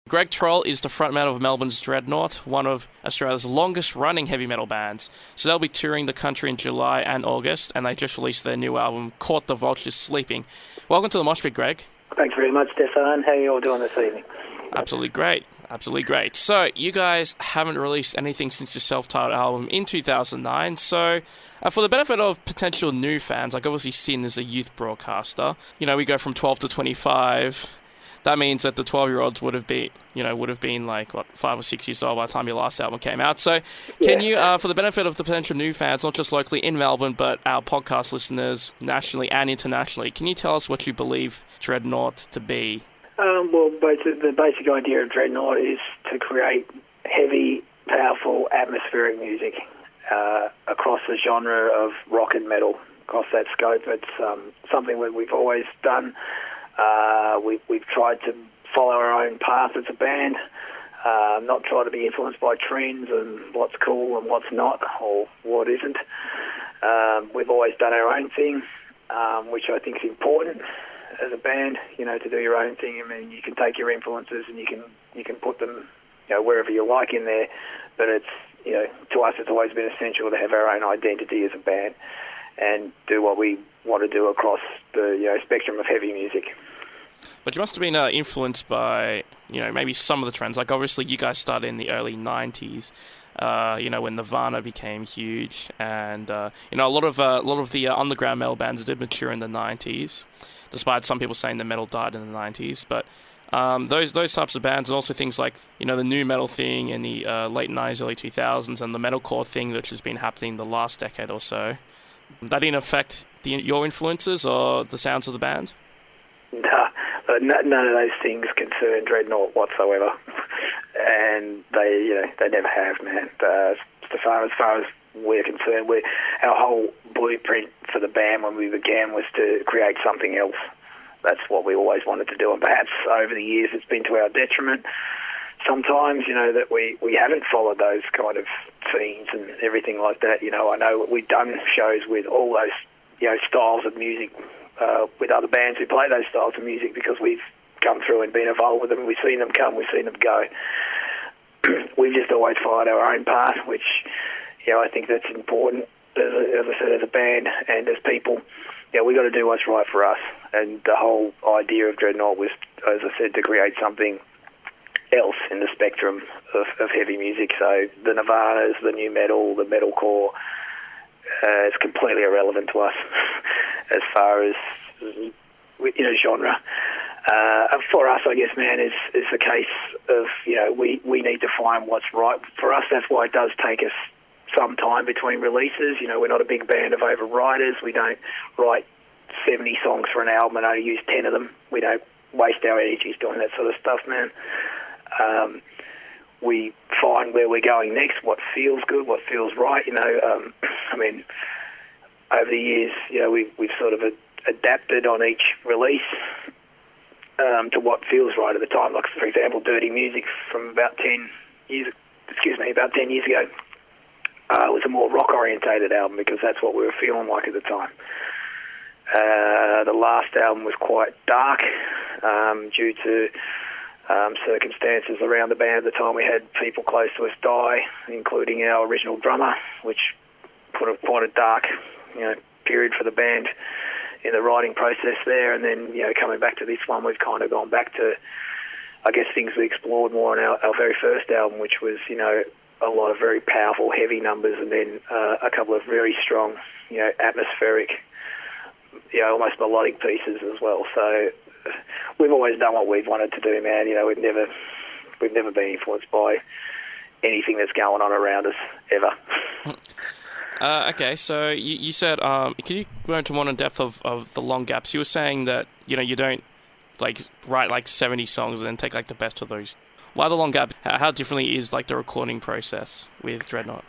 Greg Trull is the frontman of Melbourne's Dreadnaught, one of Australia's longest-running heavy metal bands. So they'll be touring the country in July and August, and they just released their new album, Caught the Vultures Sleeping. Welcome to the Moshpit, Greg. Thanks very much, Stefan. How are you all doing this evening? Absolutely great. Absolutely great. So, you guys haven't released anything since your self-titled album in 2009, so for the benefit of potential new fans, like obviously Sin is a youth broadcaster, we go from 12 to 25. That means that the 12-year-olds would have been like, 5 or 6 years old by the time your last album came out. So can you, for the benefit of the potential new fans, not just locally in Melbourne, but our podcast listeners nationally and internationally, can you tell us what you believe Dreadnaught to be? The basic idea of Dreadnaught is to create heavy, powerful, atmospheric music across the genre of rock and metal. Across that scope, it's something that we've always done. We've tried to follow our own path as a band, not try to be influenced by trends and what's cool and what's not, or what isn't. We've always done our own thing, which I think is important as a band, to do your own thing. I mean, you can take your influences and you can put them, wherever you like in there, but it's, to us it's always been essential to have our own identity as a band and do what we want to do across the spectrum of heavy music. But you must have been influenced by, maybe some of the trends. Like obviously you guys started in the early 90s, when Nirvana became huge, and a lot of the underground metal bands did mature in the 90s, despite some people saying the metal died in the 90s. But those types of bands, and also things like the new metal thing in the late 90s, early 2000s, and the metalcore thing, which has been happening the last decade or so, that didn't affect your influences or the sounds of the band? None of those things concern Dreadnaught whatsoever, and they never have, man. Stefan, as far as we're concerned, our whole blueprint for the band when we began was to create something else. That's what we always wanted to do, and perhaps over the years it's been to our detriment sometimes, that we haven't followed those kind of scenes and everything like that. I know we've done shows with all those, styles of music, with other bands who play those styles of music, because we've come through and been involved with them. We've seen them come, we've seen them go. We've just always followed our own path, which, I think that's important, as I said, as a band and as people. We got to do what's right for us. And the whole idea of Dreadnaught was, as I said, to create something else in the spectrum of heavy music. So the Nirvanas, the new metal, the metalcore, is completely irrelevant to us as far as genre. For us, I guess, man, is the case of we need to find what's right for us. That's why it does take us some time between releases. We're not a big band of overwriters. We don't write 70 songs for an album and only use 10 of them. We don't waste our energies doing that sort of stuff, man. We find where we're going next, what feels good, what feels right. Over the years, we've sort of adapted on each release to what feels right at the time. Like, for example, Dirty Music from about 10 years ago. It was a more rock-orientated album because that's what we were feeling like at the time. The last album was quite dark due to circumstances around the band at the time. We had people close to us die, including our original drummer, which put quite a dark, period for the band in the writing process there. And then, coming back to this one, we've kind of gone back to, I guess, things we explored more on our very first album, which was, a lot of very powerful, heavy numbers, and then a couple of very strong, atmospheric, almost melodic pieces as well. So we've always done what we've wanted to do, man. We've never been influenced by anything that's going on around us, ever. Okay, so you said, can you go into more in depth of the long gaps? You were saying that, you don't write 70 songs and then take the best of those. Why the long gap? How differently is the recording process with Dreadnaught?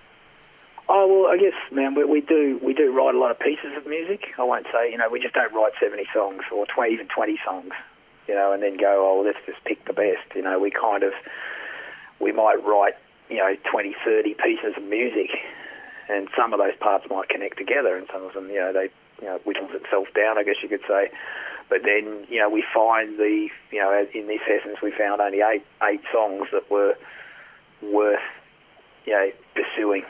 Oh, well, I guess, man, we do write a lot of pieces of music. I won't say, we just don't write 70 songs or 20 songs, and then go, let's just pick the best. We might write, 20, 30 pieces of music, and some of those parts might connect together, and some of them, they whittles itself down, I guess you could say. But then, we find in this essence, we found only eight songs that were worth, pursuing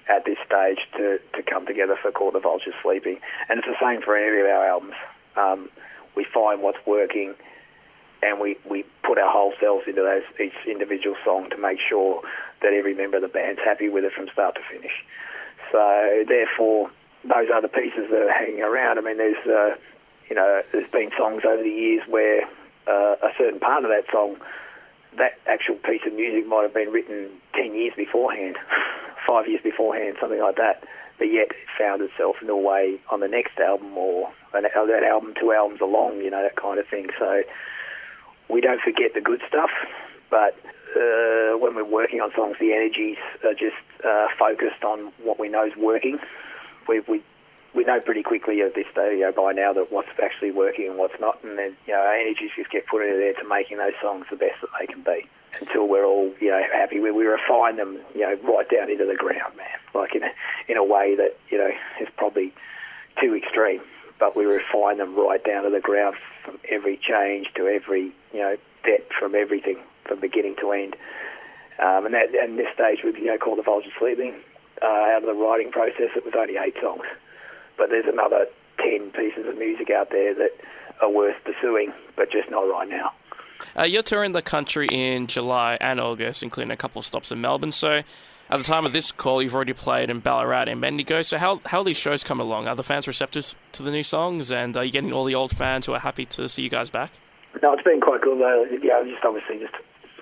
at this stage to come together for Caught the Vultures Sleeping. And it's the same for any of our albums. We find what's working, and we put our whole selves into each individual song to make sure that every member of the band's happy with it from start to finish. So, therefore, those other pieces that are hanging around, I mean, there's been songs over the years where a certain part of that song, that actual piece of music might have been written 10 years beforehand, 5 years beforehand, something like that, but yet it found itself in a way on the next album or that album 2 albums along, that kind of thing. So we don't forget the good stuff, but when we're working on songs, the energies are just focused on what we know is working. We know pretty quickly at this stage, by now, that what's actually working and what's not, and then our energies just get put into there to making those songs the best that they can be until we're all happy. We refine them right down into the ground, man. Like in a way that is probably too extreme, but we refine them right down to the ground from every change to every depth, from everything from beginning to end. And this stage with Caught the Vultures Sleeping, out of the writing process, it was only 8 songs. But there's another 10 pieces of music out there that are worth pursuing, but just not right now. You're touring the country in July and August, including a couple of stops in Melbourne. So at the time of this call, you've already played in Ballarat and Bendigo. So how are these shows come along? Are the fans receptive to the new songs? And are you getting all the old fans who are happy to see you guys back? No, it's been quite cool, though. Just obviously just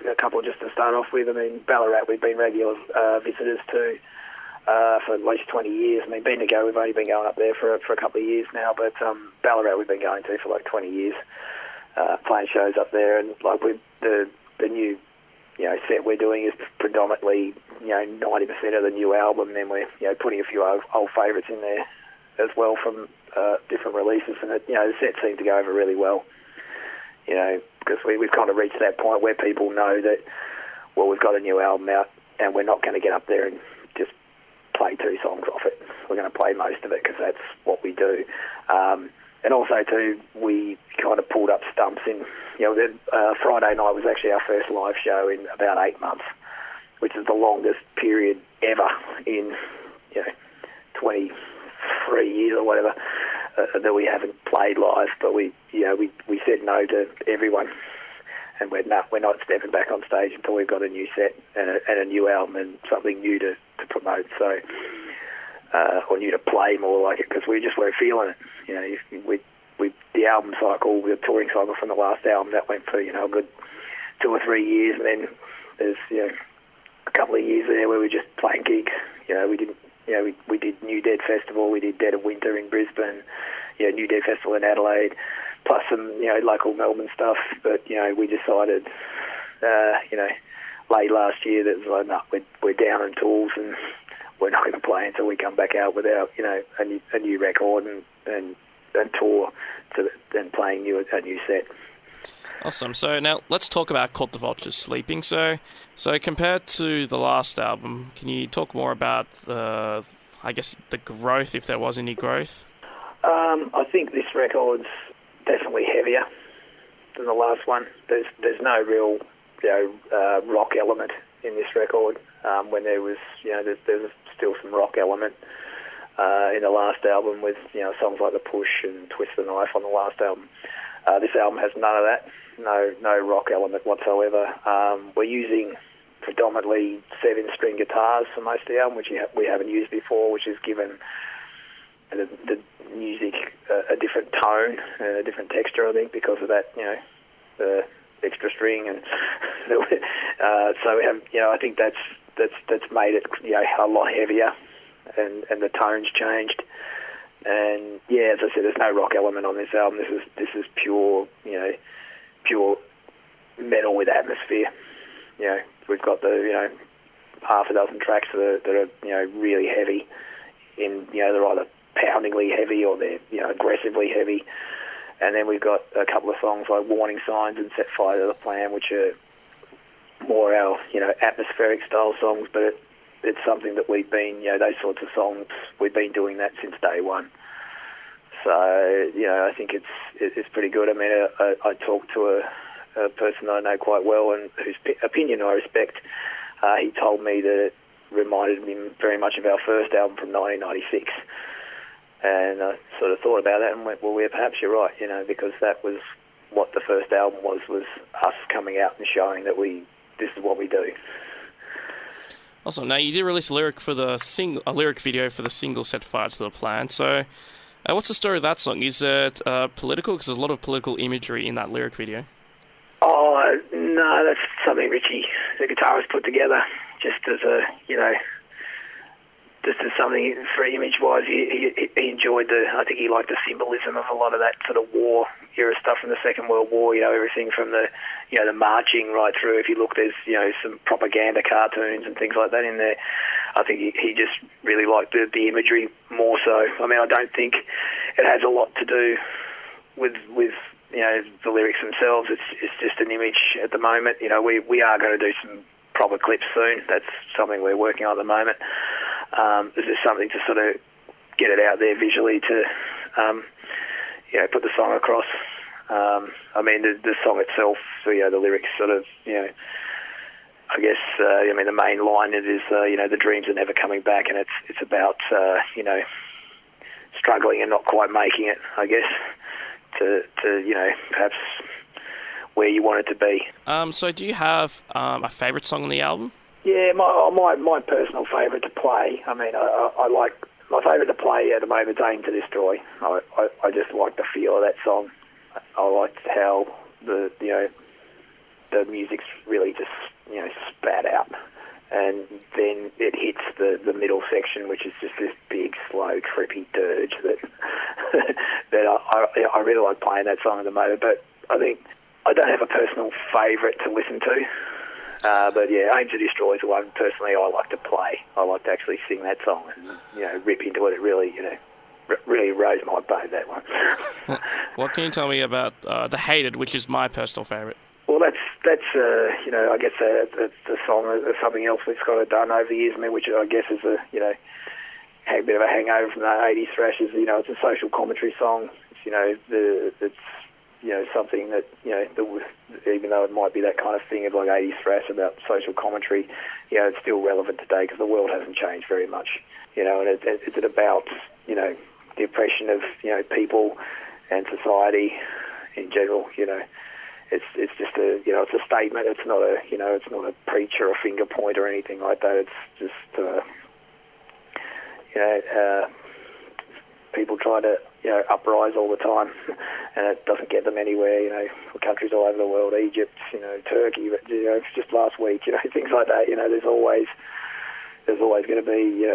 a couple just to start off with. I mean, Ballarat, we've been regular visitors to for at least 20 years. I mean, Bendigo, we've only been going up there for a couple of years now, but Ballarat we've been going to for like 20 years, playing shows up there. And like the new set we're doing is predominantly 90% of the new album. Then we're putting a few old favourites in there as well from different releases, and the set seemed to go over really well. Because we've kind of reached that point where people know that, well, we've got a new album out and we're not going to get up there and just play 2 songs off it. We're going to play most of it because that's what we do. And also, too, we kind of pulled up stumps in, Friday night was actually our first live show in about 8 months, which is the longest period ever in, 23 years or whatever, that we haven't played live. But we said no to everyone, and we're not stepping back on stage until we've got a new set and a new album and something new to promote. So, or new to play more like it, because we just weren't feeling it. The album cycle, the touring cycle from the last album, that went for a good 2 or 3 years, and then there's a couple of years there where we were just playing gigs. We didn't. We did New Dead Festival, we did Dead of Winter in Brisbane, New Dead Festival in Adelaide, plus some local Melbourne stuff. But we decided late last year that it was like, no, we're down in tools and we're not going to play until we come back out with our a new record and tour and playing a new set. Awesome. So now let's talk about Caught the Vultures Sleeping. So compared to the last album, can you talk more about the growth, if there was any growth? I think this record's definitely heavier than the last one. There's no real rock element in this record. When there was there's still some rock element in the last album with songs like The Push and Twist the Knife on the last album. This album has none of that. No rock element whatsoever. We're using predominantly 7-string guitars for most of the album, which we haven't used before, which has given the music a different tone and a different texture, I think, because of that, the extra string, and so we have, I think that's made it a lot heavier, and the tone's changed. And as I said, there's no rock element on this album. This is pure, pure metal with atmosphere. We've got the half a dozen tracks that are really heavy. They're either poundingly heavy or they're aggressively heavy. And then we've got a couple of songs like Warning Signs and Set Fire to the Plan, which are more our atmospheric style songs, but it's something that we've been those sorts of songs, we've been doing that since day one. So, I think it's pretty good. I mean, I talked to a person I know quite well and whose opinion I respect. He told me that it reminded me very much of our first album from 1996. And I sort of thought about that and went, well, perhaps you're right, because that was what the first album was us coming out and showing that this is what we do. Awesome. Now, you did release a lyric video for the single Set Fire to the Plan. So, what's the story of that song? Is it political? Because there's a lot of political imagery in that lyric video. Oh, no, that's something Richie, the guitarist, put together just as just as something for image-wise. He enjoyed I think he liked the symbolism of a lot of that sort of war-era stuff from the Second World War, everything from the marching right through. If you look, there's, some propaganda cartoons and things like that in there. I think he just really liked the imagery more so. I mean, I don't think it has a lot to do with the lyrics themselves. It's just an image at the moment. We are going to do some proper clips soon. That's something we're working on at the moment. It's just something to sort of get it out there visually to, put the song across. I mean, the song itself, so, the lyrics sort of, I guess, the main line it is, the dreams are never coming back, and it's about, struggling and not quite making it, I guess, to perhaps where you want it to be. So do you have a favourite song on the album? Yeah, my personal favourite to play. I mean, I like my favourite to play at the moment. Aim to Destroy. I just like the feel of that song. I liked how the music's really just spat out, and then it hits the middle section, which is just this big, slow, trippy dirge that I really like playing that song at the moment. But I think I don't have a personal favourite to listen to. But yeah, Aim to Destroy is the one personally I like to play. I like to actually sing that song and rip into it. It really really rose my boat, that one. What can you tell me about The Hated, which is my personal favourite? Well, that's I guess the song is something else we've got done over the years. I mean, which I guess is a bit of a hangover from the 80s thrashes. It's a social commentary song. It's something that, even though it might be that kind of thing of like 80s thrash about social commentary, it's still relevant today because the world hasn't changed very much, and it's about, the oppression of, people and society in general. It's just it's a statement. It's not a preach or a finger point or anything like that. It's just, people try to, uprise all the time, and it doesn't get them anywhere. Countries all over the world, Egypt, Turkey, but, just last week, things like that. There's always going to be,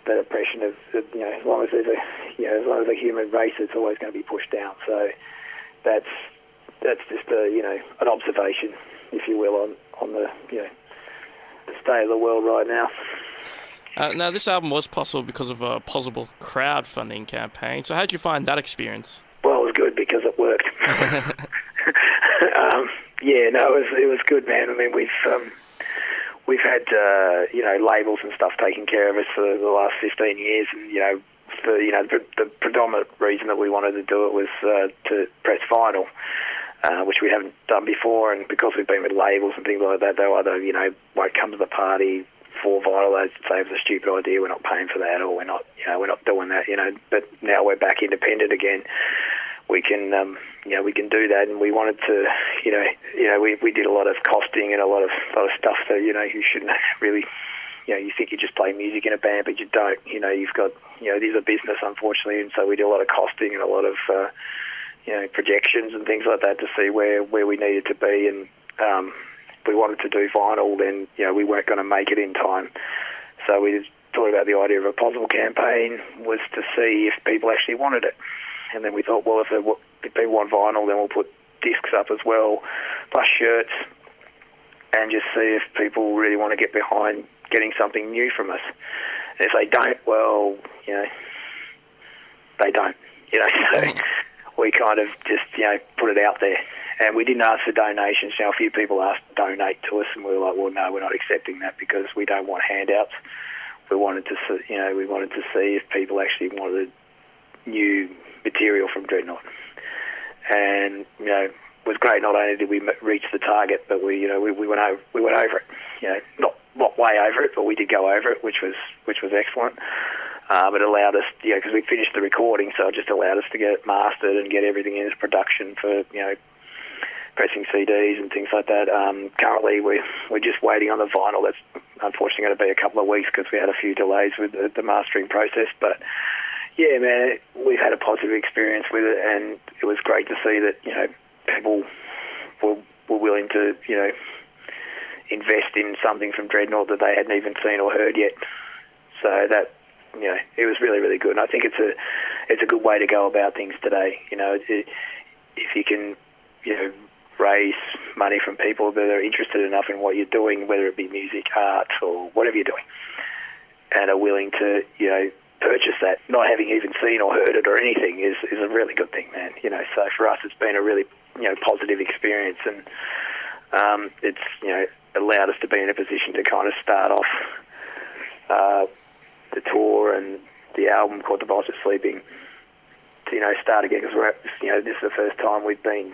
that oppression of, as long as there's a human race, it's always going to be pushed down. So that's just an observation, if you will, on the the state of the world right now. Now, this album was possible because of a Pozible crowdfunding campaign. So how did you find that experience? Well, it was good because it worked. It was good, man. I mean, we've had labels and stuff taking care of us for the last 15 years, and the predominant reason that we wanted to do it was to press vinyl, which we haven't done before, and because we've been with labels and things like that, they'll either won't come to the party for vinyl. They say it was a stupid idea, we're not paying for that, or we're not doing that, But now we're back independent again. We can we can do that, and we wanted to we did a lot of costing and a lot of stuff that you shouldn't really, you think you just play music in a band, but you don't. You've got it is a business, unfortunately, and so we do a lot of costing and a lot of projections and things like that to see where we needed to be, and if we wanted to do vinyl, then we weren't going to make it in time. So we just thought about the idea of a Pozible campaign was to see if people actually wanted it. And then we thought, well, if people want vinyl, then we'll put discs up as well, plus shirts, and just see if people really want to get behind getting something new from us. And if they don't, well, they don't. So we kind of just, put it out there. And we didn't ask for donations. A few people asked to donate to us, and we were like, well, no, we're not accepting that because we don't want handouts. We wanted to see if people actually wanted new material from Dreadnaught. And, it was great. Not only did we reach the target, but we went over it. Not way over it, but we did go over it, which was excellent. It allowed us, because we finished the recording, so it just allowed us to get it mastered and get everything into production for, pressing CDs and things like that. Currently, we're just waiting on the vinyl. That's unfortunately going to be a couple of weeks because we had a few delays with the mastering process. But yeah, man, we've had a positive experience with it, and it was great to see that people were willing to invest in something from Dreadnaught that they hadn't even seen or heard yet. So that it was really, really good. And I think it's a good way to go about things today. If you can raise money from people that are interested enough in what you're doing, whether it be music, art, or whatever you're doing, and are willing to, purchase that, not having even seen or heard it or anything, is a really good thing, man. So for us, it's been a really, positive experience, and it's, allowed us to be in a position to kind of start off the tour and the album Caught the Vultures Sleeping to, start again, because this is the first time we've been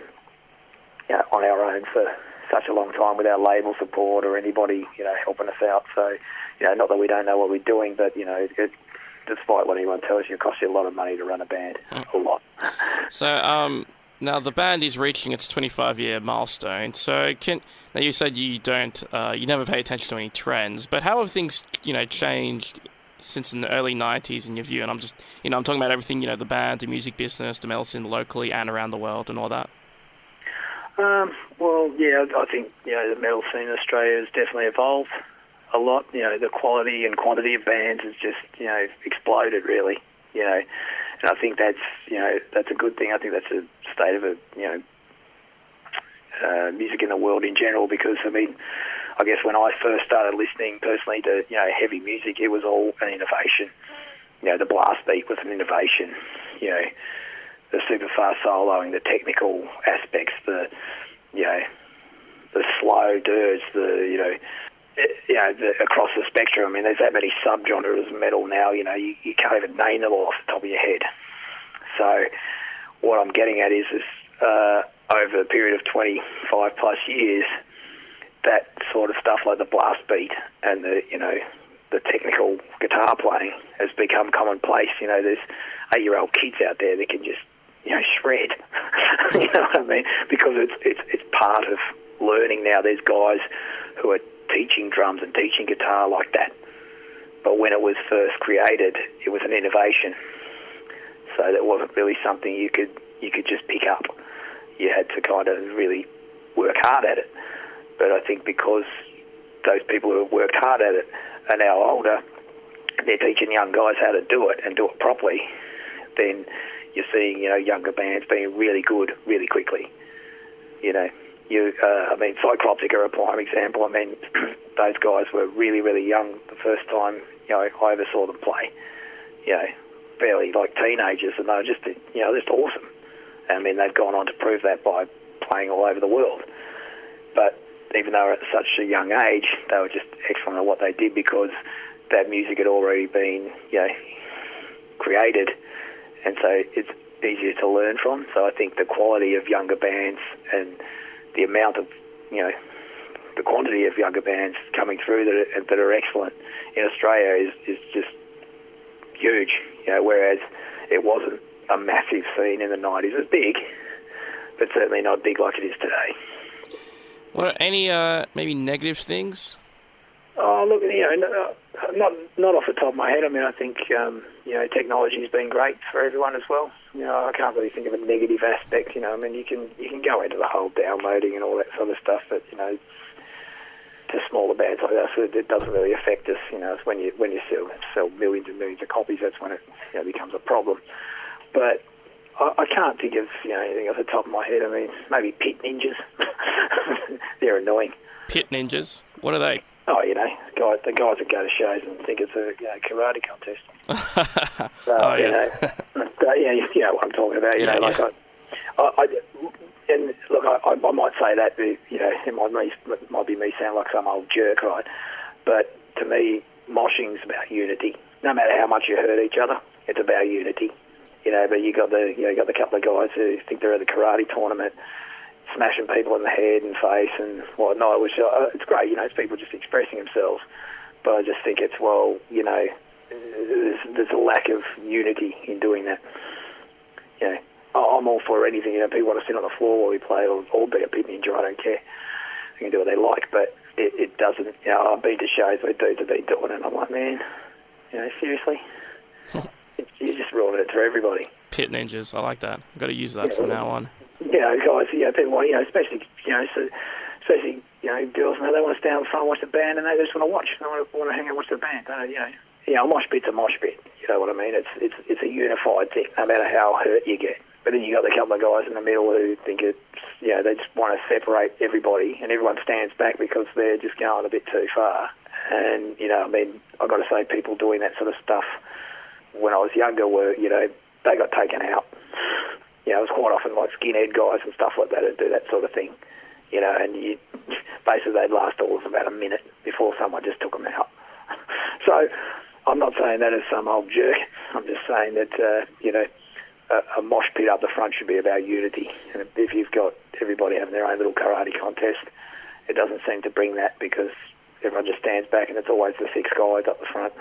on our own for such a long time without label support or anybody, helping us out. So, not that we don't know what we're doing, but, despite what anyone tells you, it costs you a lot of money to run a band. A lot. So, now the band is reaching its 25-year milestone. So, now you said you never pay attention to any trends, but how have things, changed since in the early 90s in your view? And I'm just, I'm talking about everything, the band, the music business, the metal scene locally and around the world and all that. Well, yeah, I think, the metal scene in Australia has definitely evolved a lot. The quality and quantity of bands has just, exploded, really, and I think that's, that's a good thing. I think that's a state of music in the world in general, because, I guess when I first started listening personally to, heavy music, it was all an innovation. The blast beat was an innovation, the super fast soloing, the technical aspects, the slow dirge, across the spectrum. There's that many subgenres of metal now. You can't even name them all off the top of your head. So what I'm getting at is over a period of 25 plus years, that sort of stuff like the blast beat and the technical guitar playing has become commonplace. There's 8-year-old kids out there that can just shred. You know what I mean? Because it's part of learning now. There's guys who are teaching drums and teaching guitar like that. But when it was first created, it was an innovation. So that wasn't really something you could just pick up. You had to kind of really work hard at it. But I think because those people who have worked hard at it are now older, they're teaching young guys how to do it and do it properly, then you're seeing, younger bands being really good really quickly. Cycloptic are a prime example. Those guys were really, really young the first time, I ever saw them play. Barely like teenagers, and they were just awesome. They've gone on to prove that by playing all over the world. But even though at such a young age, they were just excellent at what they did, because that music had already been, created, and so it's easier to learn from. So I think the quality of younger bands and the amount of, the quantity of younger bands coming through that are excellent in Australia is just huge. Whereas it wasn't a massive scene in the 90s. It was big, but certainly not big like it is today. What are any maybe negative things? Oh, look, not off the top of my head. I think technology's been great for everyone as well. I can't really think of a negative aspect. You can go into the whole downloading and all that sort of stuff, but to smaller bands like us, it doesn't really affect us. It's when you sell millions and millions of copies, that's when it becomes a problem. But I can't think of anything off the top of my head. Maybe pit ninjas. They're annoying. Pit ninjas? What are they? Oh, the guys that go to shows and think it's a karate contest. So, you know what I'm talking about. I might say that, it might be me sound like some old jerk, right? But to me, moshing's about unity. No matter how much you hurt each other, it's about unity. but you got the couple of guys who think they're at the karate tournament, smashing people in the head and face and whatnot, which it's great, it's people just expressing themselves. But I just think it's, there's a lack of unity in doing that. I'm all for anything. People want to sit on the floor while we play or be a bit ninja. I don't care. They can do what they like, but it doesn't. I've been to shows where dudes have been doing it, and I'm like, man, seriously, you're just ruining it for everybody. Pit ninjas, I like that. I've got to use that from now on. Guys, people want, especially girls, they want to stand in front and watch the band, and they just want to watch. They want to hang out and watch the band. A moshpit's a moshpit. You know what I mean? It's a unified thing, no matter how hurt you get. But then you got the couple of guys in the middle who think it's, they just want to separate everybody, and everyone stands back because they're just going a bit too far. And I've got to say, people doing that sort of stuff when I was younger were, they got taken out. It was quite often like skinhead guys and stuff like that who do that sort of thing. And basically they'd last all of about a minute before someone just took them out. So I'm not saying that as some old jerk. I'm just saying that, a mosh pit up the front should be about unity. And if you've got everybody having their own little karate contest, it doesn't seem to bring that because everyone just stands back and it's always the six guys up the front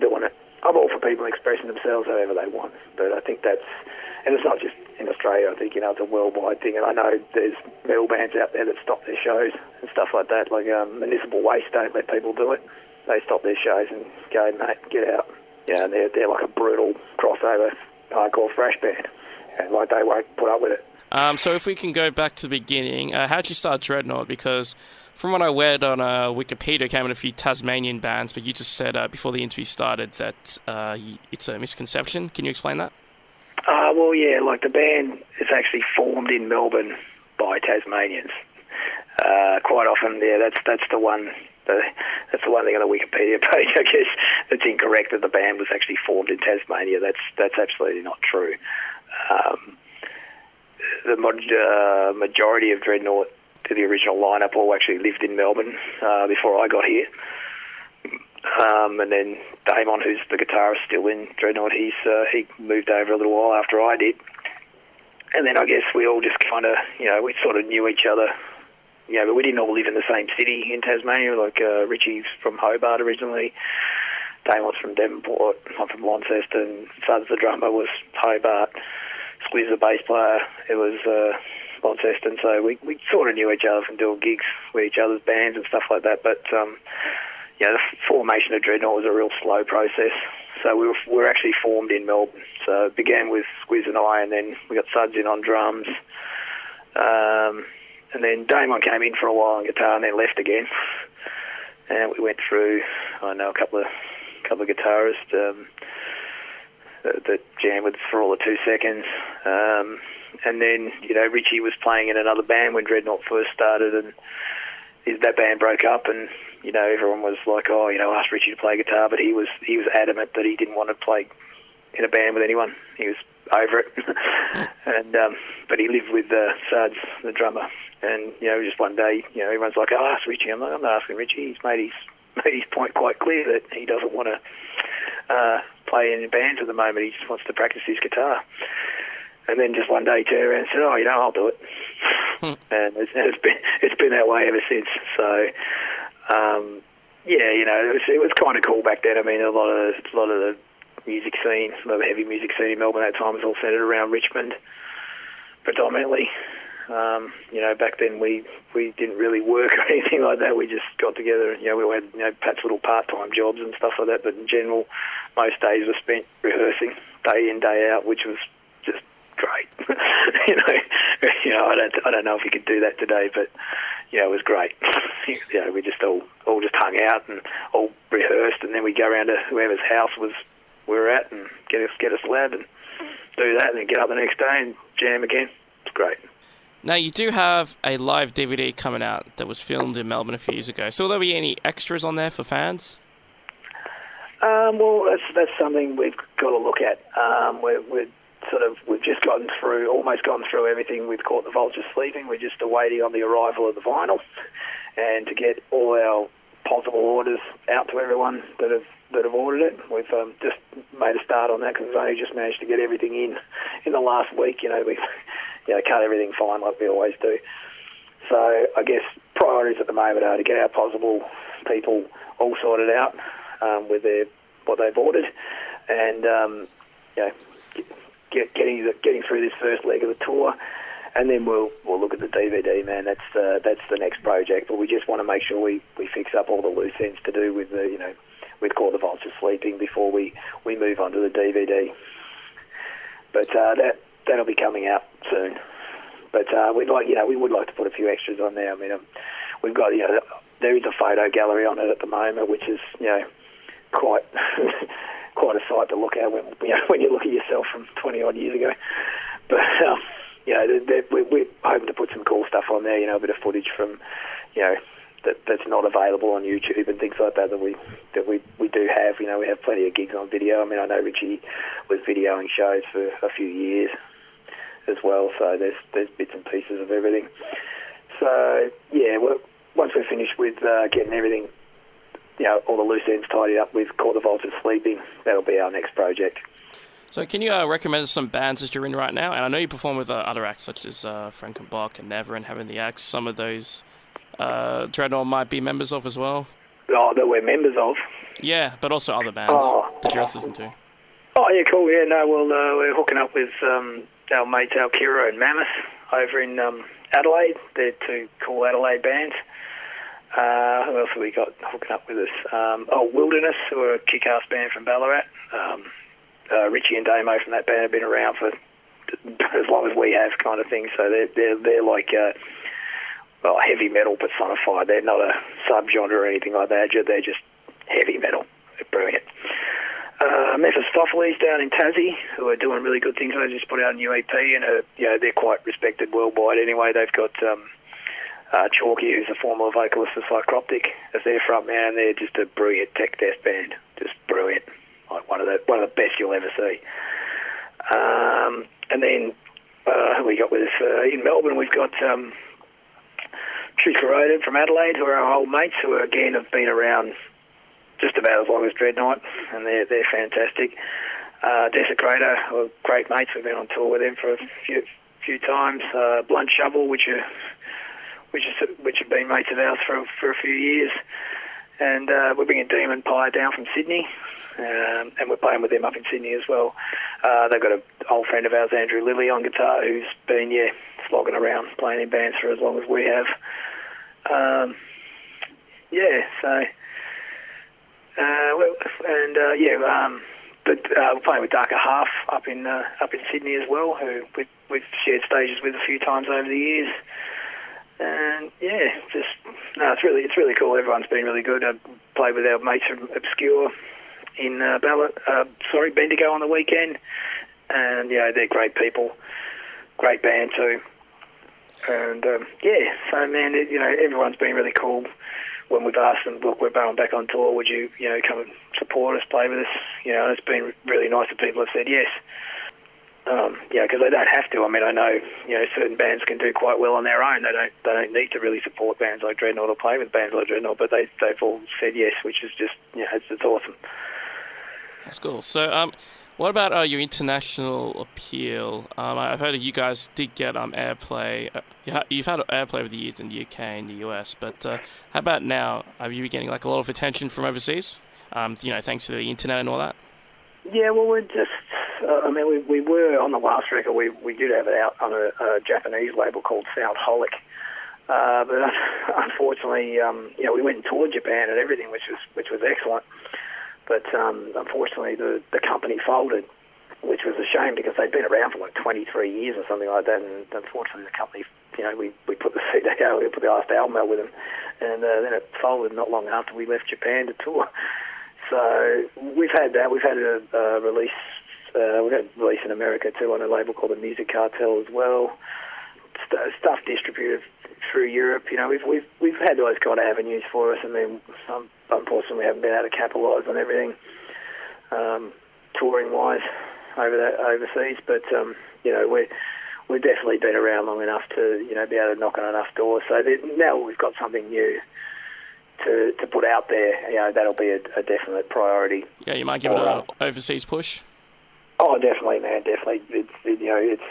doing it. I'm all for people expressing themselves however they want, but I think that's, and it's not just in Australia, I think, it's a worldwide thing, and I know there's metal bands out there that stop their shows and stuff like that, like Municipal Waste don't let people do it. They stop their shows and go, mate, get out. And they're like a brutal crossover hardcore thrash band, and like they won't put up with it. So if we can go back to the beginning, how'd you start Dreadnaught? Because from what I read on Wikipedia, came in a few Tasmanian bands, but you just said before the interview started that it's a misconception. Can you explain that? Like the band is actually formed in Melbourne by Tasmanians. Quite often, that's the one. That's the one thing on the Wikipedia page, I guess, that's incorrect, that the band was actually formed in Tasmania. That's absolutely not true. The majority of Dreadnaught, to the original lineup, all actually lived in Melbourne before I got here. And then Damon, who's the guitarist still in Dreadnaught, he moved over a little while after I did. And then I guess we all just kind of, we sort of knew each other. But we didn't all live in the same city in Tasmania. Like Richie's from Hobart originally, Damon's from Devonport, I'm from Launceston, Suds the drummer was Hobart, Squiz the bass player, it was Launceston. So we sort of knew each other from doing gigs with each other's bands and stuff like that. But the formation of Dreadnaught was a real slow process. So we were actually formed in Melbourne. So it began with Squiz and I, and then we got Suds in on drums. And then Damon came in for a while on guitar and then left again. And we went through, a couple of guitarists that jammed with us for all the 2 seconds. And then, Richie was playing in another band when Dreadnaught first started, and that band broke up, and, everyone was like, ask Richie to play guitar, but he was adamant that he didn't want to play in a band with anyone. He was over it. And but he lived with Suds, the drummer. And, just one day, everyone's like, ask Richie. I'm like, I'm not asking Richie. He's made his point quite clear that he doesn't want to play in bands at the moment. He just wants to practice his guitar. And then just one day he turned around and said, I'll do it. And it's been that way ever since. So, it was kind of cool back then. I mean, a lot of the music scene, a lot of the heavy music scene in Melbourne at that time was all centred around Richmond, predominantly. Back then we didn't really work or anything like that. We just got together and, we had perhaps little part-time jobs and stuff like that, but in general, most days were spent rehearsing day in, day out, which was just great. I don't know if you could do that today, but, it was great. We just all just hung out and all rehearsed, and then we'd go around to whoever's house we were at and get a slab and do that, and then get up the next day and jam again. It's great. Now, you do have a live DVD coming out that was filmed in Melbourne a few years ago. So will there be any extras on there for fans? Well, that's something we've got to look at. We've just almost gone through everything with Caught the Vultures Sleeping. We're just awaiting on the arrival of the vinyl, and to get all our Pozible orders out to everyone that have ordered it. We've just made a start on that because we've only just managed to get everything in the last week. We've cut everything fine like we always do. So I guess priorities at the moment are to get our Pozible people all sorted out with what they've ordered, and getting through this first leg of the tour, and then we'll look at the DVD, man. That's the next project. But we just want to make sure we fix up all the loose ends to do with with Caught the Vultures Sleeping before we move on to the DVD. But that'll be coming out soon. But we would like to put a few extras on there. I mean, we've got there is a photo gallery on it at the moment, which is quite quite a sight to look at when you look at yourself from 20 odd years ago. But we're hoping to put some cool stuff on there. A bit of footage from that's not available on YouTube and things like that that we do have. We have plenty of gigs on video. I mean, I know Richie was videoing shows for a few years as well, so there's bits and pieces of everything. So once we're finished with getting everything, all the loose ends tidied up with Caught the Vultures Sleeping, that'll be our next project. So can you recommend some bands that you're in right now? And I know you perform with other acts such as Frankenbach and Never and Having the Axe. Some of those Dreadnaught might be members of as well. Oh, that we're members of? Yeah, but also other bands that you're listening to. Oh, yeah, cool. Yeah, no, well, we're hooking up with our mates Al Kiro and Mammoth over in Adelaide. They're two cool Adelaide bands. Who else have we got hooking up with us? Wilderness, who are a kick-ass band from Ballarat. Richie and Damo from that band have been around for as long as we have, kind of thing. So they're like heavy metal personified. They're not a subgenre or anything like that. They're just heavy metal. They're brilliant. Mephistopheles down in Tassie, who are doing really good things. They just put out a new EP, and they're quite respected worldwide. Anyway, they've got Chalky, who's a former vocalist of Psychroptic, as their frontman. They're just a brilliant tech death band, just brilliant, like one of the best you'll ever see. And then who we got with us in Melbourne? We've got Truth Corroded from Adelaide, who are our old mates, who again have been around just about as long as Dreadnaught, and they're fantastic. Desecrator, who are great mates. We've been on tour with them for a few times. Blunt Shovel, which have been mates of ours for a few years, and we're bringing Demon Pie down from Sydney, and we're playing with them up in Sydney as well. They've got an old friend of ours, Andrew Lilly, on guitar, who's been slogging around playing in bands for as long as we have. But we're playing with Darker Half up in Sydney as well, who we've shared stages with a few times over the years. And it's really cool. Everyone's been really good. I played with our mates from Obscure in Bendigo on the weekend, and they're great people, great band too. And so man, everyone's been really cool. When we've asked them, look, we're going back on tour, would you come and support us, play with us? And it's been really nice that people have said yes. Because they don't have to. I mean, I know, certain bands can do quite well on their own. They don't need to really support bands like Dreadnaught or play with bands like Dreadnaught, but they've all said yes, which is just, it's awesome. That's cool. So, what about your international appeal? I've heard that you guys did get airplay. You've had airplay over the years in the UK and the US, but how about now? Are you getting like a lot of attention from overseas? Thanks to the internet and all that. Yeah, well, we're just. We were on the last record. We did have it out on a Japanese label called Soundholic, but unfortunately, we went and toured Japan and everything, which was excellent. But unfortunately, the company folded, which was a shame because they'd been around for like 23 years or something like that. And unfortunately, the company, we put the CD out, we put the last album out with them, and then it folded not long after we left Japan to tour. So we've had that. We've had a release. We've had a release in America too on a label called the Music Cartel as well. Stuff distributed through Europe. We've had those kind of avenues for us, and then unfortunately we haven't been able to capitalise on everything touring wise overseas. But we've definitely been around long enough to be able to knock on enough doors. So now we've got something new. to put out there. You know, that'll be a definite priority. Yeah, you might give it an overseas push. Oh, definitely, man, definitely. It's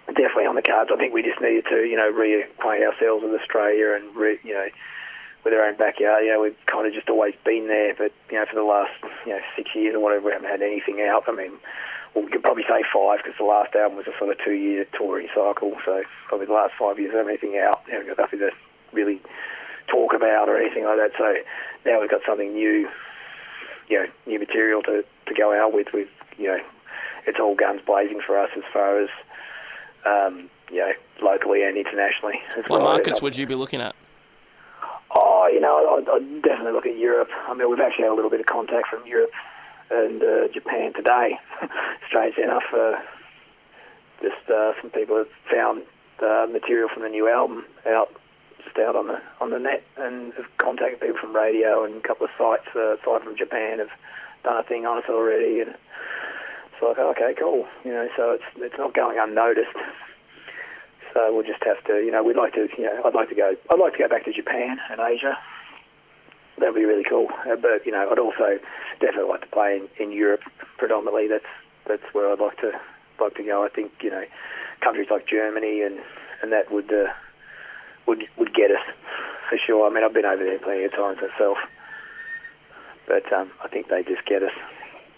definitely on the cards. I think we just needed to, reacquaint ourselves with Australia and, with our own backyard. We've kind of just always been there, but, for the last, 6 years or whatever, we haven't had anything out. I mean, well, we could probably say 5 because the last album was a sort of 2-year touring cycle, so probably the last 5 years, we haven't had anything out. We've got nothing to really talk about or anything like that, so now we've got something new, new material to go out with. It's all guns blazing for us as far as, locally and internationally as well. What markets would you be looking at? Oh, I'd definitely look at Europe. I mean, we've actually had a little bit of contact from Europe and Japan today. Strangely enough, some people have found material from the new album out on the net, and have contacted people from radio, and a couple of sites aside from Japan have done a thing on us already, and it's like, okay, cool, so it's not going unnoticed. So we'll just have to, I'd like to go back to Japan and Asia. That'd be really cool. But I'd also definitely like to play in Europe predominantly. That's where I'd like to go. I think countries like Germany and that would get us for sure. I mean, I've been over there plenty of times myself, but I think they just get us.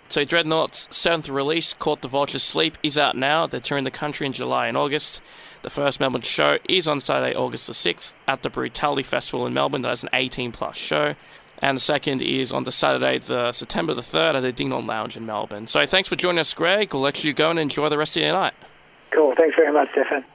So Dreadnaught's 7th release, Caught the Vultures Sleep, is out now. They're touring the country in July and August. The first Melbourne show is on Saturday, August the 6th at the Brutality Festival in Melbourne. That is an 18-plus show. And the second is on the Saturday, September the 3rd at the Dreadnaught Lounge in Melbourne. So thanks for joining us, Greg. We'll let you go and enjoy the rest of your night. Cool. Thanks very much, Stefan.